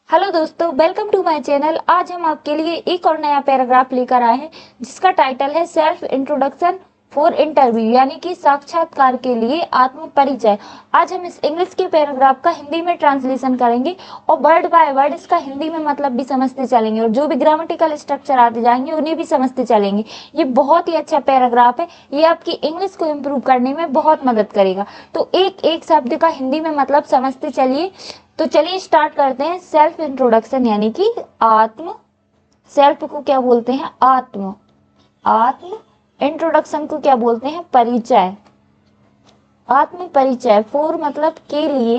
Hello दोस्तों, welcome to my channel. आज हम आपके लिए एक और नया पैराग्राफ लेकर आए हैं जिसका टाइटल है सेल्फ इंट्रोडक्शन फॉर इंटरव्यू, यानी कि साक्षात्कार के लिए आत्म परिचय। आज हम इस इंग्लिश के पैराग्राफ का हिंदी में ट्रांसलेशन करेंगे और वर्ड बाय वर्ड इसका हिंदी में मतलब भी समझते चलेंगे और जो भी ग्रामेटिकल स्ट्रक्चर आते जाएंगे उन्हें भी समझते चलेंगे। ये बहुत ही अच्छा पैराग्राफ है, ये आपकी इंग्लिश को इम्प्रूव करने में बहुत मदद करेगा। तो एक एक शब्द का हिंदी में मतलब समझते चलिए। तो चलिए स्टार्ट करते हैं। सेल्फ इंट्रोडक्शन यानी कि आत्म, सेल्फ को क्या बोलते हैं? आत्म। आत्म इंट्रोडक्शन को क्या बोलते हैं? परिचय। आत्म परिचय। फॉर मतलब के लिए,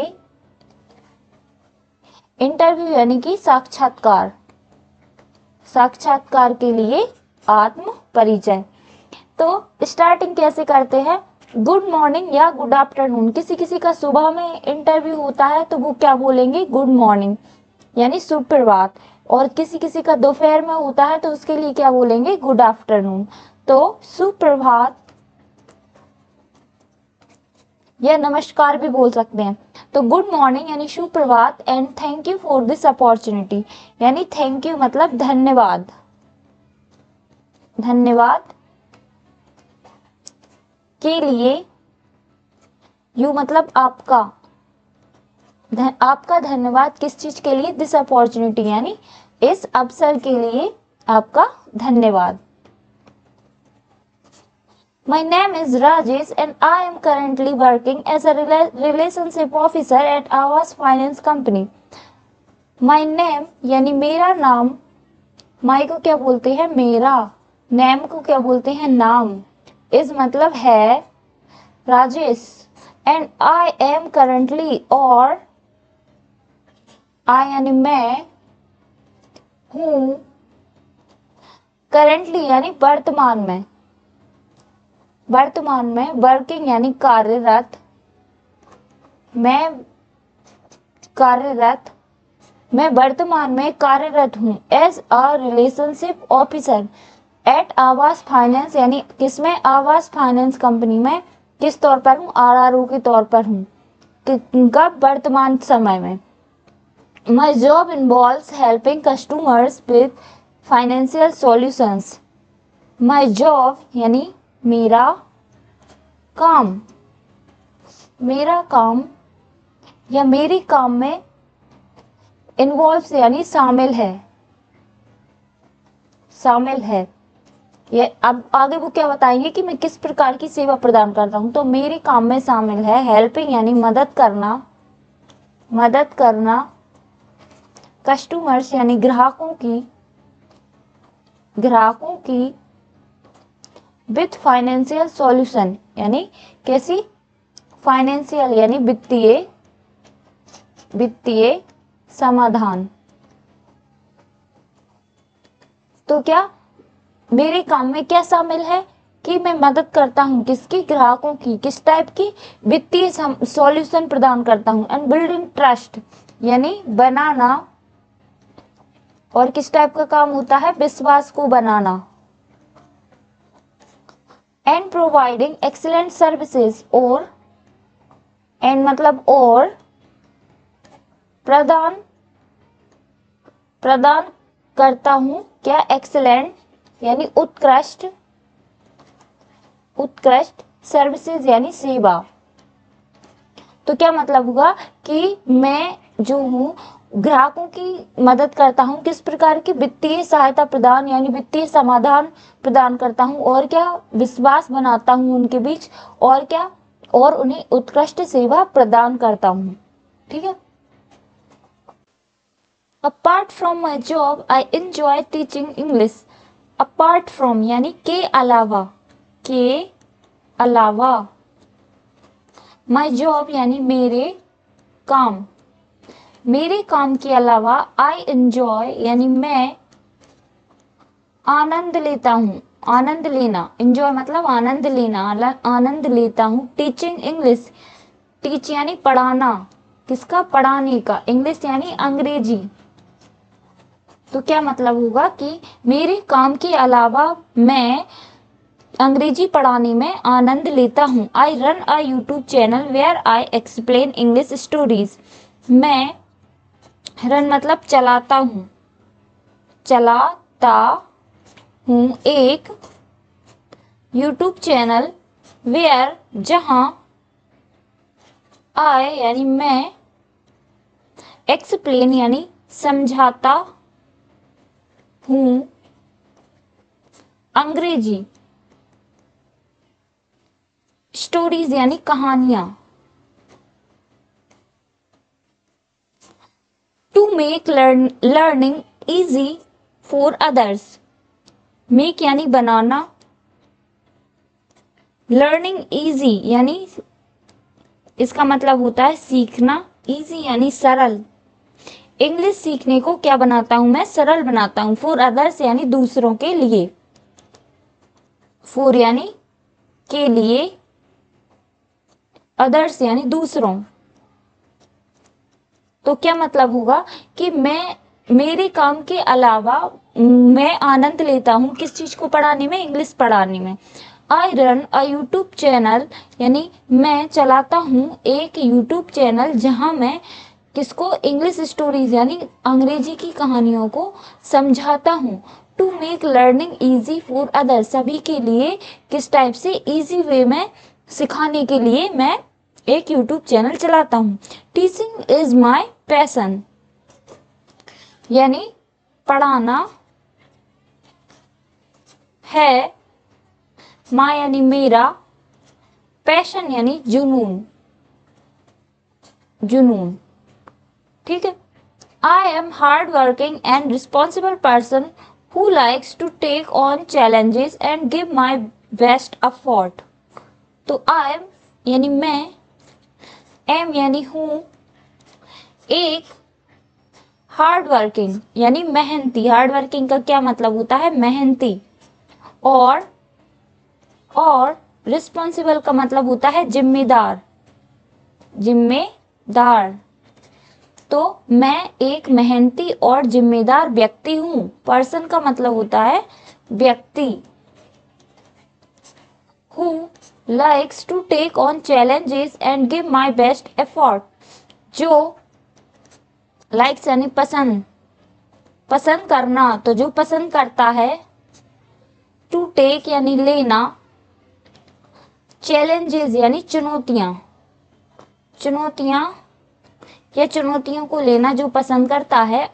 इंटरव्यू यानी कि साक्षात्कार, साक्षात्कार के लिए आत्म परिचय। तो स्टार्टिंग कैसे करते हैं? गुड मॉर्निंग या गुड आफ्टरनून। किसी किसी का सुबह में इंटरव्यू होता है तो वो क्या बोलेंगे? गुड मॉर्निंग यानी सुप्रभात। और किसी किसी का दोपहर में होता है तो उसके लिए क्या बोलेंगे? Good afternoon. तो सुप्रभात या नमस्कार भी बोल सकते हैं। तो गुड मॉर्निंग यानी सुप्रभात and thank you for this opportunity, यानी थैंक यू मतलब धन्यवाद। धन्यवाद के लिए, यू मतलब आपका, आपका धन्यवाद किस चीज के लिए? दिस अपॉर्चुनिटी यानी इस अवसर के लिए आपका धन्यवाद। My name is Rajesh and I am currently working as a relationship officer at Awas Finance Company. My name यानी मेरा नाम, my को क्या बोलते हैं? मेरा। name को क्या बोलते हैं? नाम। is मतलब है, Rajesh. and I am currently, और I यानी मैं हूँ, करंटली यानी वर्तमान में, वर्तमान में, वर्किंग यानी कार्यरत, मैं कार्यरत, मैं वर्तमान में कार्यरत हूँ as a relationship officer at Aavas finance, यानी किसमें? आवास फाइनेंस कंपनी में। किस तौर पर हूँ? आरआरओ के तौर पर हूँ। कब? वर्तमान समय में। My job involves helping customers with financial solutions. My job यानी मेरा काम, मेरा काम या मेरे काम में इन्वॉल्व यानी शामिल है, शामिल है। ये अब आगे वो क्या बताएंगे कि मैं किस प्रकार की सेवा प्रदान करता हूँ। तो मेरे काम में शामिल है हेल्पिंग यानी मदद करना, मदद करना, कस्टमर्स यानी ग्राहकों की, ग्राहकों की, विथ फाइनेंशियल सॉल्यूशन यानी कैसी? फाइनेंशियल यानी वित्तीय, वित्तीय समाधान। तो क्या मेरे काम में क्या शामिल है? कि मैं मदद करता हूँ किसकी? ग्राहकों की। किस टाइप की? वित्तीय सॉल्यूशन प्रदान करता हूँ। एंड बिल्डिंग ट्रस्ट यानी बनाना, और किस टाइप का काम होता है? विश्वास को बनाना। एंड प्रोवाइडिंग एक्सीलेंट सर्विसेज, और एंड मतलब और, प्रदान, प्रदान करता हूं क्या? एक्सीलेंट यानी उत्कृष्ट, उत्कृष्ट, सर्विसेज यानी सेवा। तो क्या मतलब हुआ कि मैं जो हूँ ग्राहकों की मदद करता हूँ, किस प्रकार की? वित्तीय सहायता प्रदान यानी वित्तीय समाधान प्रदान करता हूँ, और क्या? विश्वास बनाता हूँ उनके बीच, और क्या? और उन्हें उत्कृष्ट सेवा प्रदान करता हूँ। ठीक है। Apart from my job I enjoy teaching English. Apart from यानी के अलावा, के अलावा, माई जॉब यानी मेरे काम, मेरे काम के अलावा, आई एंजॉय यानी मैं आनंद लेता हूँ, आनंद लेना, एंजॉय मतलब आनंद लेना, आनंद लेता हूँ टीचिंग इंग्लिश। टीच यानी पढ़ाना, किसका? पढ़ाने का। इंग्लिश यानी अंग्रेजी। तो क्या मतलब होगा कि मेरे काम के अलावा मैं अंग्रेजी पढ़ाने में आनंद लेता हूँ। I run a YouTube channel where I explain English stories. मैं रन मतलब चलाता हूँ, चलाता हूँ एक यूट्यूब चैनल वेयर जहाँ आई यानी मैं, एक्सप्लेन यानी समझाता हूँ अंग्रेजी, स्टोरीज यानी कहानियां। To make learning easy for others, make यानी बनाना, लर्निंग इजी यानी इसका मतलब होता है सीखना, इजी यानी सरल। इंग्लिश सीखने को क्या बनाता हूं मैं, सरल बनाता हूं। फॉर अदर्स यानी दूसरों के लिए, फॉर यानी के लिए, अदर्स यानी दूसरों। तो क्या मतलब होगा कि मैं मेरे काम के अलावा मैं आनंद लेता हूँ किस चीज को पढ़ाने में, इंग्लिश पढ़ाने में। आई रन अ यूट्यूब चैनल यानी मैं चलाता हूँ एक यूट्यूब चैनल जहाँ मैं किसको, इंग्लिश स्टोरीज यानी अंग्रेजी की कहानियों को समझाता हूँ। To make learning easy for other, सभी के लिए किस टाइप से, इजी वे में सिखाने के लिए मैं एक यूट्यूब चैनल चलाता हूँ। टीचिंग इज माई पैशन यानी पढ़ाना है, माँ यानी मेरा, पैशन यानी जुनून, जुनून। ठीक है। I am hard working and responsible person who likes to take on challenges and give my best effort. तो आई एम यानी मैं, एम यानी हूँ, एक हार्ड वर्किंग यानी मेहनती, हार्ड वर्किंग का क्या मतलब होता है, मेहनती। और रिस्पॉन्सिबल का मतलब होता है जिम्मेदार, जिम्मेदार। तो मैं एक मेहनती और जिम्मेदार व्यक्ति हूं। पर्सन का मतलब होता है व्यक्ति। Who likes to take on challenges and give my best effort, जो लाइक्स यानी पसंद, पसंद करना, तो जो पसंद करता है, टू टेक यानी लेना, चैलेंजेस यानी चुनौतियां, चुनौतियां या चुनौतियों को लेना जो पसंद करता है।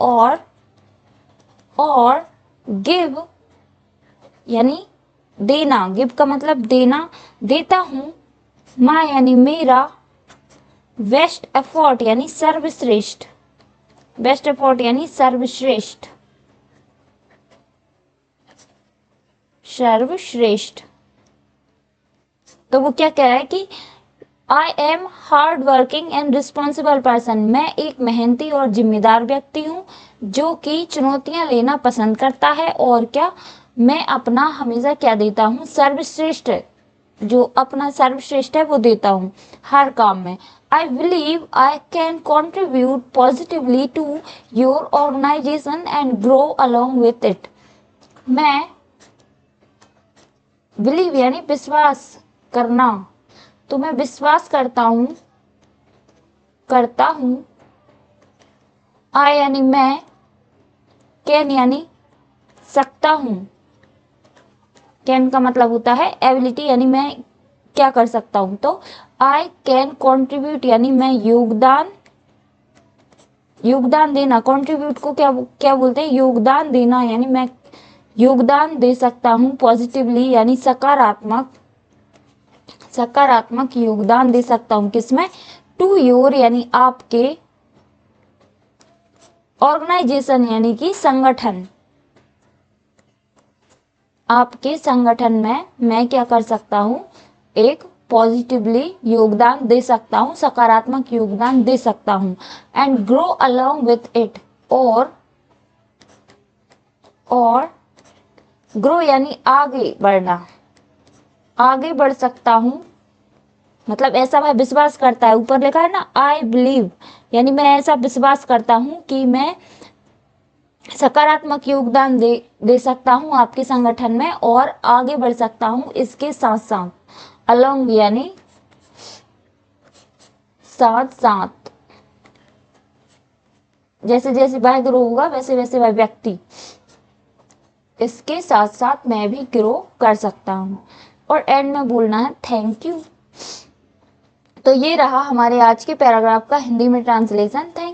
और गिव यानी देना, गिव का मतलब देना, देता हूं। माँ यानी मेरा, बेस्ट एफर्ट यानी सर्वश्रेष्ठ, बेस्ट एफर्ट यानी सर्वश्रेष्ठ, सर्वश्रेष्ठ। तो वो क्या कह रहा है कि आई am hard working and responsible person, मैं एक मेहनती और जिम्मेदार व्यक्ति हूँ जो कि चुनौतियां लेना पसंद करता है। और क्या, मैं अपना हमेशा क्या देता हूँ, सर्वश्रेष्ठ, जो अपना सर्वश्रेष्ठ है वो देता हूँ हर काम में। I believe I can contribute positively to your organisation and grow along with it. मैं बिलीव यानी विश्वास करना, तो मैं विश्वास करता हूँ, करता हूँ। आई यानी मैं, कैन यानी सकता हूँ, कैन का मतलब होता है एबिलिटी यानी मैं क्या कर सकता हूँ। तो आई कैन कॉन्ट्रीब्यूट यानी मैं योगदान, योगदान देना, कॉन्ट्रीब्यूट को क्या क्या बोलते हैं, योगदान देना, यानी मैं योगदान दे सकता हूँ। पॉजिटिवली यानी सकारात्मक, सकारात्मक योगदान दे सकता हूँ किसमें, टू योर यानी आपके, ऑर्गेनाइजेशन यानी कि संगठन, आपके संगठन में मैं क्या कर सकता हूँ, एक पॉजिटिवली योगदान दे सकता हूँ, सकारात्मक योगदान दे सकता हूँ। And grow along with it, और ग्रो यानी आगे बढ़ना, आगे बढ़ सकता हूँ, मतलब ऐसा वह विश्वास करता है। ऊपर लिखा है ना आई बिलीव, यानी मैं ऐसा विश्वास करता हूँ कि मैं सकारात्मक योगदान दे सकता हूँ आपके संगठन में और आगे बढ़ सकता हूँ इसके साथ साथ। अलोंग यानी साथ साथ, जैसे जैसे वह ग्रो होगा वैसे वैसे वह व्यक्ति इसके साथ साथ मैं भी ग्रो कर सकता हूँ। और एंड में बोलना है थैंक यू। तो ये रहा हमारे आज के पैराग्राफ का हिंदी में ट्रांसलेशन। थैंक